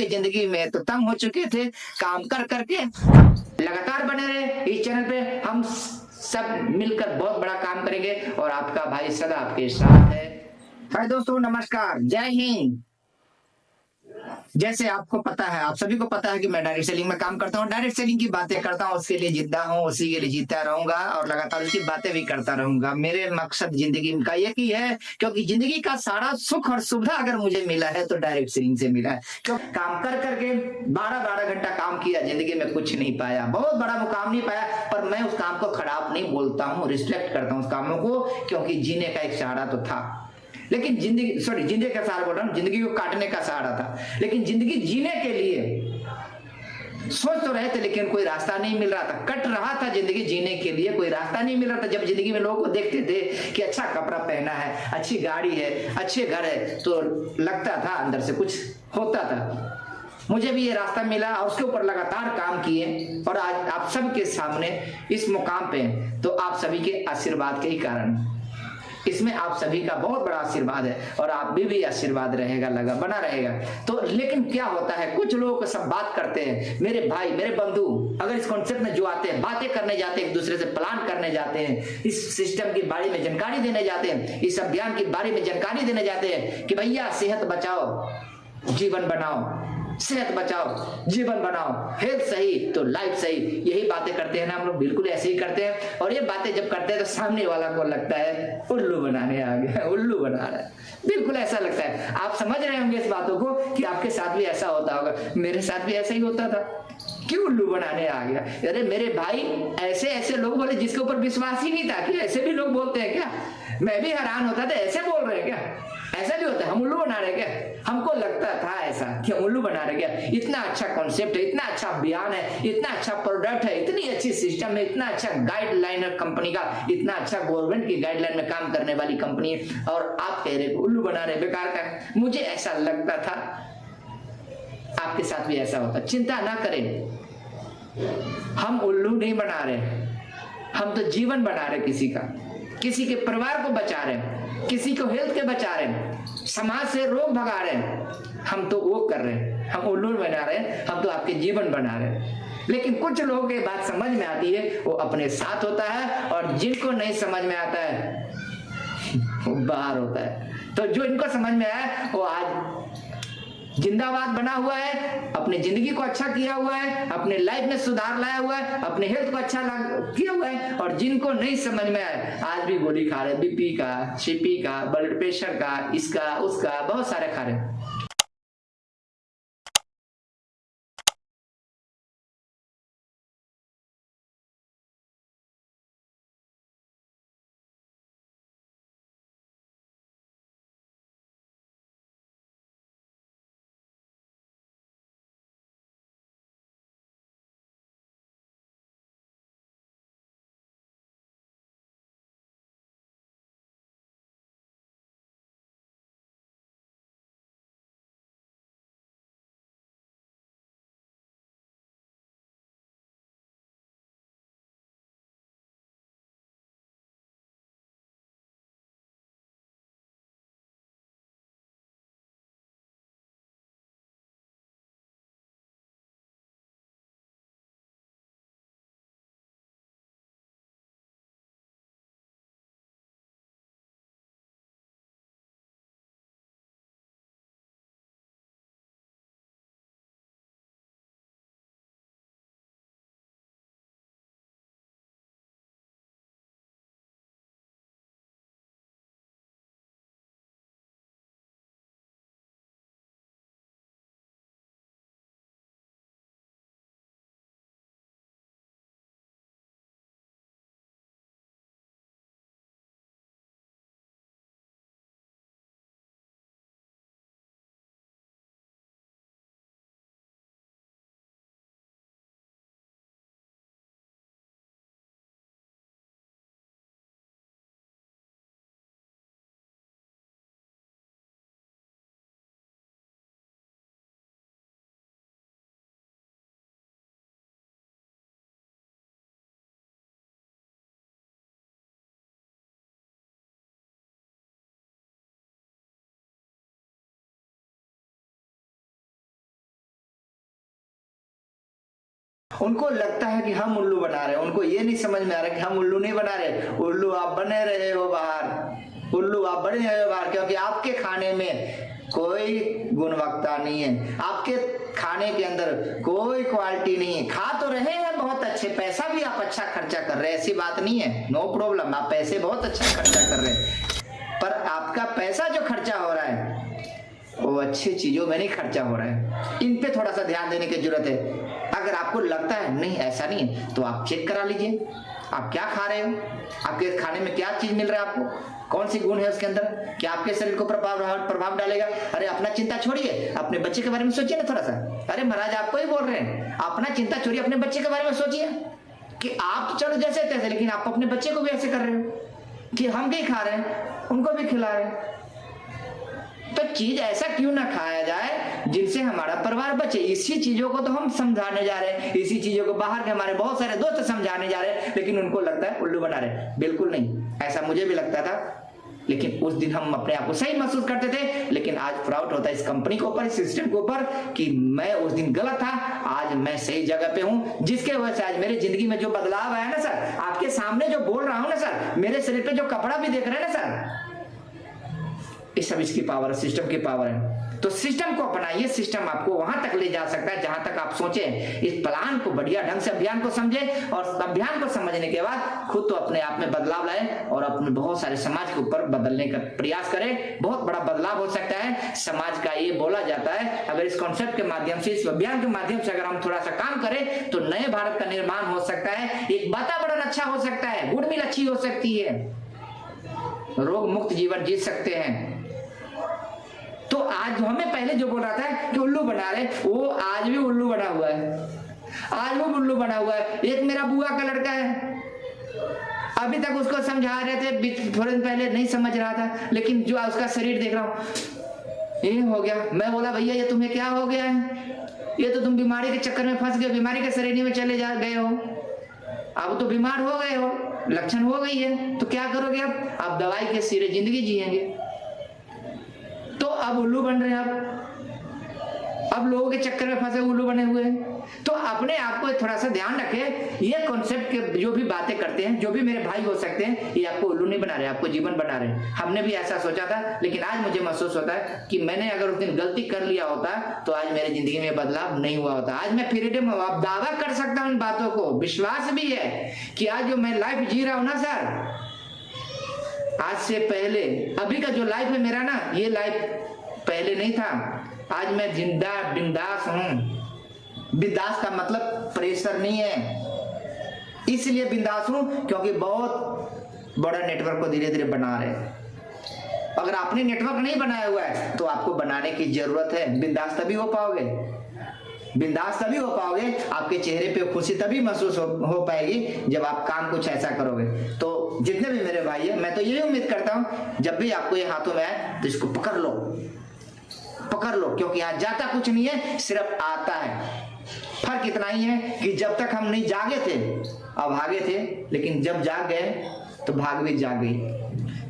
जिंदगी में तो तंग हो चुके थे काम कर करके। लगातार बने रहे इस चैनल पे, हम सब मिलकर बहुत बड़ा काम करेंगे और आपका भाई सदा आपके साथ है। हाय दोस्तों, नमस्कार, जय हिंद। जैसे आपको पता है, आप सभी को पता है कि मैं डायरेक्ट सेलिंग में काम करता हूँ, डायरेक्ट सेलिंग की बातें करता हूँ, उसके लिए जिंदा हूँ, उसी के लिए जीता रहूंगा और लगातार उसकी बातें भी करता रहूंगा। मेरे मकसद जिंदगी का एक ही है, क्योंकि जिंदगी का सारा सुख और सुविधा अगर मुझे मिला है तो डायरेक्ट सेलिंग से मिला है। क्योंकि काम कर करके 12-12 घंटा काम किया, जिंदगी में कुछ नहीं पाया, बहुत बड़ा मुकाम नहीं पाया, पर मैं उस काम को खराब नहीं बोलता हूँ, रिस्पेक्ट करता हूँ उस कामों को, क्योंकि जीने का एक सहारा तो था। लेकिन जिंदगी का सहारा बोल रहा हूं, जिंदगी को काटने का सहारा था, लेकिन जिंदगी जीने के लिए सोच तो रहे थे लेकिन कोई रास्ता नहीं मिल रहा था, कट रहा था जिंदगी जीने के लिए, कोई रास्ता नहीं मिल रहा था। जब जिंदगी में लोगों को देखते थे कि अच्छा कपड़ा पहना है, अच्छी गाड़ी है, अच्छे घर है, तो लगता था अंदर से कुछ होता था। मुझे भी ये रास्ता मिला और उसके ऊपर लगातार काम किए और आज आप सबके सामने इस मुकाम पे, तो आप सभी के आशीर्वाद के ही कारण। इसमें आप सभी का बहुत बड़ा आशीर्वाद है और आप भी आशीर्वाद रहेगा, लगा बना रहेगा। तो लेकिन क्या होता है, कुछ लोग सब बात करते हैं, मेरे भाई मेरे बंधु अगर इस कॉन्सेप्ट में जो आते हैं, बातें करने जाते हैं, एक दूसरे से प्लान करने जाते हैं, इस सिस्टम के बारे में जानकारी देने जाते हैं, इस अभियान के बारे में जानकारी देने जाते हैं कि भैया सेहत बचाओ जीवन बनाओ, सेहत बचाओ जीवन बनाओ, हेल्थ सही तो लाइफ सही, यही बातें करते हैं ना हम लोग, बिल्कुल ऐसे ही करते हैं। और ये बातें जब करते हैं तो सामने वाला को लगता है उल्लू बनाने आ गया, उल्लू बना रहा है, बिल्कुल ऐसा लगता है। आप समझ रहे होंगे इस बातों को कि आपके साथ भी ऐसा होता होगा, मेरे साथ भी ऐसा ही होता था, क्यों उल्लू बनाने आ गया। अरे मेरे भाई, ऐसे ऐसे लोग बोले जिसके ऊपर विश्वास ही नहीं था कि ऐसे भी लोग बोलते हैं क्या। मैं भी हैरान होता था, ऐसे बोल रहे हैं क्या, ऐसा भी होता है, हम उल्लू बना रहे क्या। हमको लगता था ऐसा कि हम उल्लू बना रहे क्या, इतना अच्छा कॉन्सेप्ट है, इतना अच्छा बयान है, इतना अच्छा प्रोडक्ट है, इतनी अच्छी सिस्टम है, इतना अच्छा गाइडलाइन है कंपनी का, इतना अच्छा गवर्नमेंट की गाइडलाइन में काम करने वाली कंपनी है, और आप कह रहे उल्लू बना रहे, बेकार का। मुझे ऐसा लगता था, आपके साथ भी ऐसा होता। चिंता ना करें, हम उल्लू नहीं बना रहे, हम तो जीवन बना रहे किसी का, किसी के परिवार को बचा रहे, किसी को हेल्थ के बचा रहे, समाज से रोग भगा रहे, हम तो वो कर रहे हैं, हम उल्लू बना रहे हैं, हम तो आपके जीवन बना रहे हैं। लेकिन कुछ लोगों की बात समझ में आती है, वो अपने साथ होता है, और जिनको नहीं समझ में आता है वो बाहर होता है। तो जो इनको समझ में आया वो आज जिंदाबाद बना हुआ है, अपनी जिंदगी को अच्छा किया हुआ है, अपने लाइफ में सुधार लाया हुआ है, अपने हेल्थ को अच्छा किया हुआ है। और जिनको नहीं समझ में आए आज भी गोली खा रहे, बीपी का, सीपी का, ब्लड प्रेशर का, इसका उसका, बहुत सारे खा रहे। उनको लगता है कि हम उल्लू बना रहे हैं, उनको ये नहीं समझ में आ रहा कि हम उल्लू नहीं बना रहे, उल्लू आप बने रहे हो बाहर, उल्लू आप बने रहे हो बाहर, क्योंकि आपके खाने में कोई गुणवत्ता नहीं है, आपके खाने के अंदर कोई क्वालिटी नहीं है। खा तो रहे हैं बहुत अच्छे, पैसा भी आप अच्छा खर्चा कर रहे हैं, ऐसी बात नहीं है, नो प्रॉब्लम, आप पैसे बहुत अच्छा खर्चा कर रहे हैं, पर आपका पैसा जो खर्चा हो रहा है वो अच्छी चीजों में नहीं खर्चा हो रहा है। इन पे थोड़ा सा ध्यान देने की जरूरत है। अगर आपको लगता है नहीं ऐसा नहीं है तो आप चेक करा लीजिए, आप क्या खा रहे हो, आपके खाने में क्या चीज मिल रहा है, आपको कौन सी गुण है उसके अंदर, क्या आपके शरीर को प्रभाव डालेगा। अरे अपना चिंता छोड़िए, अपने बच्चे के बारे में सोचिए ना थोड़ा सा। अरे महाराज आपको ही बोल रहे हैं, अपना चिंता छोड़िए, अपने बच्चे के बारे में सोचिए कि आप तो चलो जैसे तैसे, लेकिन आप अपने बच्चे को भी ऐसे कर रहे हो कि हम भी खा रहे हैं उनको भी खिला रहे हैं। तो चीज ऐसा क्यों ना खाया जाए जिनसे हमारा परिवार बचे। इसी चीजों को तो हम समझाने जा रहे हैं, इसी चीजों को बाहर के हमारे बहुत सारे दोस्त समझाने जा रहे हैं, लेकिन उनको लगता है उल्लू बना रहे। बिल्कुल नहीं, ऐसा मुझे भी लगता था, लेकिन उस दिन हम अपने आप को सही महसूस करते थे, लेकिन आज प्राउड होता है इस कंपनी के ऊपर, इस सिस्टम के ऊपर कि मैं उस दिन गलत था, आज मैं सही जगह पे हूं, जिसके वजह से आज मेरी जिंदगी में जो बदलाव आया ना सर, आपके सामने जो बोल रहा हूं ना सर, मेरे शरीर पे जो कपड़ा भी देख रहे हैं ना सर, ये सब इसकी पावर है, सिस्टम की पावर है। तो सिस्टम को अपनाइए, सिस्टम आपको वहां तक ले जा सकता है जहां तक आप सोचे। इस प्लान को बढ़िया ढंग से, अभियान को समझे, और अभियान को समझने के बाद खुद तो अपने आप में बदलाव लाए और अपने बहुत सारे समाज के ऊपर बदलने का प्रयास करें। बहुत बड़ा बदलाव हो सकता है समाज का, ये बोला जाता है। अगर इस कॉन्सेप्ट के माध्यम से, इस अभियान के माध्यम से अगर हम थोड़ा सा काम करें तो नए भारत का निर्माण हो सकता है, एक वातावरण अच्छा हो सकता है, गुडविल अच्छी हो सकती है, रोग मुक्त जीवन जी सकते हैं। तो आज हमें पहले जो बोल रहा था कि उल्लू बना रहे, वो आज भी उल्लू बना हुआ है, आज वो उल्लू बना हुआ है। एक मेरा बुआ का लड़का है, अभी तक उसको समझा रहे थे, थोड़े दिन पहले नहीं समझ रहा था, लेकिन जो उसका शरीर देख रहा हूं ये हो गया। मैं बोला भैया ये तुम्हें क्या हो गया है, ये तो तुम बीमारी के चक्कर में फंस गए, बीमारी के शरीर में चले जा गए हो, अब तो बीमार हो गए हो, लक्षण हो गई है, तो क्या करोगे अब? आप दवाई के सिरे जिंदगी जिएंगे। तो अब उल्लू बन रहे हैं, अब लोगों के चक्कर में फंसे उल्लू बने हुए हैं। तो अपने आप को थोड़ा सा ध्यान रखें, ये कॉन्सेप्ट के जो भी बातें करते हैं, जो भी मेरे भाई हो सकते हैं, ये आपको उल्लू नहीं बना रहे, आपको जीवन बना रहे हैं। हमने भी ऐसा सोचा था, लेकिन आज मुझे महसूस होता है कि मैंने अगर उस दिन गलती कर लिया होता तो आज मेरी जिंदगी में बदलाव नहीं हुआ होता। आज मैं फ्रीडम हूं, अब दावा कर सकता हूं इन बातों को, विश्वास भी है कि आज जो मैं लाइफ जी रहा हूं ना सर, आज से पहले अभी का जो लाइफ है मेरा ना, ये लाइफ पहले नहीं था। आज मैं जिंदा बिंदास हूं। बिंदास का मतलब प्रेशर नहीं है, इसलिए बिंदास हूं क्योंकि बहुत बड़ा नेटवर्क को धीरे धीरे बना रहे हैं। अगर आपने नेटवर्क नहीं बनाया हुआ है तो आपको बनाने की जरूरत है। बिंदास तभी हो पाओगे, बिंदास तभी हो पाओगे, आपके चेहरे पे खुशी तभी महसूस हो पाएगी जब आप काम कुछ ऐसा करोगे। तो जितने भी मेरे भाई है, मैं तो यही उम्मीद करता हूं जब भी आपको ये हाथों में आए तो इसको पकड़ लो, पकड़ लो, क्योंकि यहाँ जाता कुछ नहीं है, सिर्फ आता है। फर्क इतना ही है कि जब तक हम नहीं जागे थे अब भागे थे, लेकिन जब जाग गए तो भाग भी जाग गई।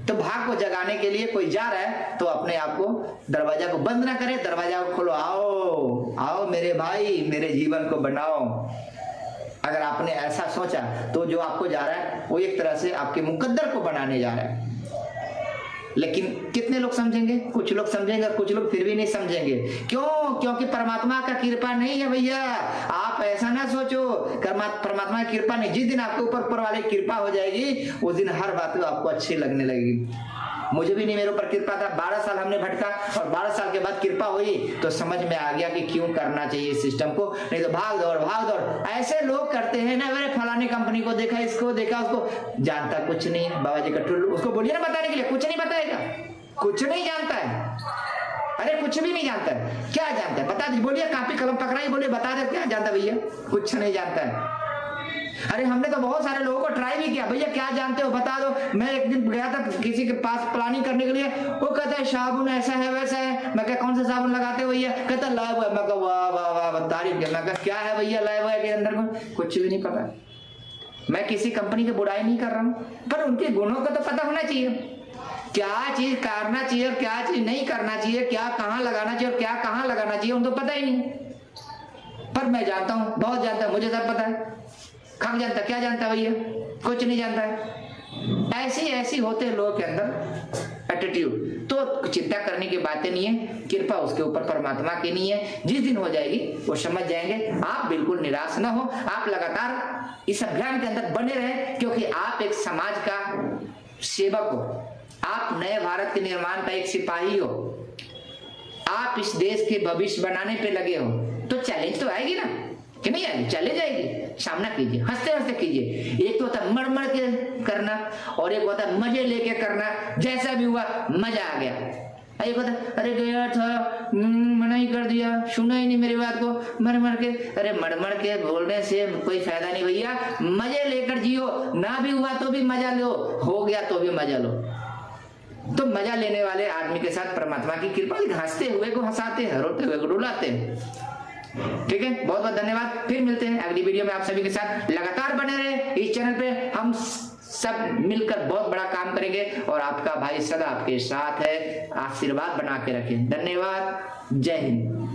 तो भाग को जगाने के लिए कोई जा रहा है तो अपने आप को, दरवाजा को बंद ना करे, दरवाजा को खोलो, आओ आओ मेरे भाई, मेरे जीवन को बनाओ। अगर आपने ऐसा सोचा तो जो आपको जा रहा है वो एक तरह से आपके मुकद्दर को बनाने जा रहा है। लेकिन कितने लोग समझेंगे? कुछ लोग समझेंगे, कुछ लोग फिर भी नहीं समझेंगे। क्यों? क्योंकि परमात्मा का कृपा नहीं है भैया। आप ऐसा ना सोचो, परमात्मा की कृपा नहीं, जिस दिन आपके ऊपर वाले की कृपा हो जाएगी उस दिन हर बात आपको अच्छी लगने लगेगी। मुझे भी नहीं मेरे ऊपर कृपा था, 12 साल हमने भटका और 12 साल के बाद कृपा हुई तो समझ में आ गया कि क्यों करना चाहिए इस सिस्टम को, नहीं तो भाग दौड़ ऐसे लोग करते हैं ना। मैंने फलानी कंपनी को देखा, इसको देखा, उसको, जानता कुछ नहीं, बाबा जी का टुल्लू, उसको बोलिए ना बताने के लिए, कुछ नहीं बताएगा, कुछ नहीं जानता है। अरे कुछ भी नहीं जानता है, क्या जानता है बता दीजिए, बोलिए, कापी कलम पकड़ाई, बोलिए बता दे क्या जानता भैया, कुछ नहीं जानता है। अरे हमने तो बहुत सारे लोगों को ट्राई भी किया, भैया क्या जानते हो बता दो। मैं एक दिन गया था किसी के पास प्लानिंग करने के लिए, वो कहता है साबुन ऐसा है वैसा है। मैं क्या, कौन सा साबुन लगाते हो भैया? कहता लाइव है। मैं कहा वाह वाह वाह तारीफ किया। मैं कहा क्या है भैया लाइव है के अंदर को? कुछ भी नहीं पता। मैं किसी कंपनी की बुराई नहीं कर रहा हूँ, पर उनके गुणों का तो पता होना चाहिए, क्या चीज करना चाहिए और क्या चीज नहीं करना चाहिए, क्या कहाँ लगाना चाहिए और क्या कहाँ लगाना चाहिए, उनको पता ही नहीं। पर सब मैं जानता हूँ, बहुत जानता हूँ, मुझे सब पता है। खाक जानता, क्या जानता भैया, कुछ नहीं जानता है। ऐसी होते हैं लोगों के अंदर एटीट्यूड। तो चिंता करने की बातें नहीं है, कृपा उसके ऊपर परमात्मा की नहीं है, जिस दिन हो जाएगी वो समझ जाएंगे। आप बिल्कुल निराश ना हो, आप लगातार इस अभियान के अंदर बने रहे, क्योंकि आप एक समाज का सेवक हो, आप नए भारत के निर्माण का एक सिपाही हो, आप इस देश के भविष्य बनाने पे लगे हो। तो चैलेंज तो आएगी ना, कि नहीं आएगी, चैलेंज आएगी, सामना कीजिए, हंसते हंसते कीजिए। एक तो होता है मर मर के करना, और एक होता है मजे लेके करना, जैसा भी हुआ मजा आ गया। एक होता है अरे गया था, मना ही कर दिया, सुना ही नहीं मेरी बात को, मर मर के। अरे मर मर के बोलने से कोई फायदा नहीं भैया, मजे लेकर जियो, ना भी हुआ तो भी मजा लो, हो गया तो भी मजा लो। तो मजा लेने वाले आदमी के साथ परमात्मा की कृपा, हंसते हुए को हंसाते हैं, रोते हुए को रुलाते हैं। ठीक है, बहुत बहुत धन्यवाद। फिर मिलते हैं अगली वीडियो में, आप सभी के साथ लगातार बने रहे इस चैनल पे। हम सब मिलकर बहुत बड़ा काम करेंगे, और आपका भाई सदा आपके साथ है, आशीर्वाद बना के रखें। धन्यवाद, जय हिंद।